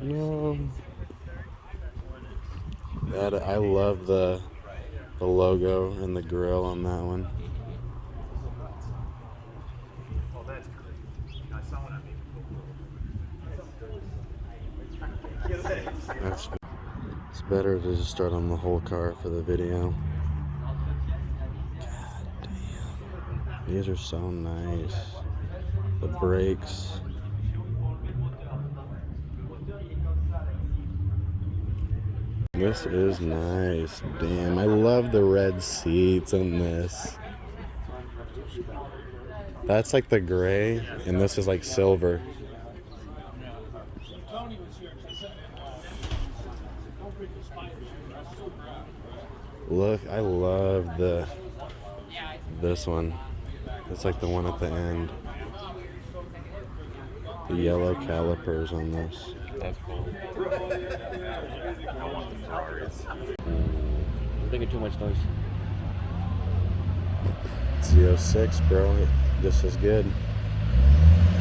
No. That I love the logo and the grill on that one. That's it's better to just start on the whole car for the video. God damn. These are so nice. The brakes. This is nice. Damn, I love the red seats on this. That's like the gray, and this is like silver. Look, I love this one. It's like the one at the end. The yellow calipers on this. That's cool. I want the Ferraris. I'm making too much noise. It's the 06, bro. This is good.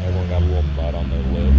Everyone got a little mud on their lip.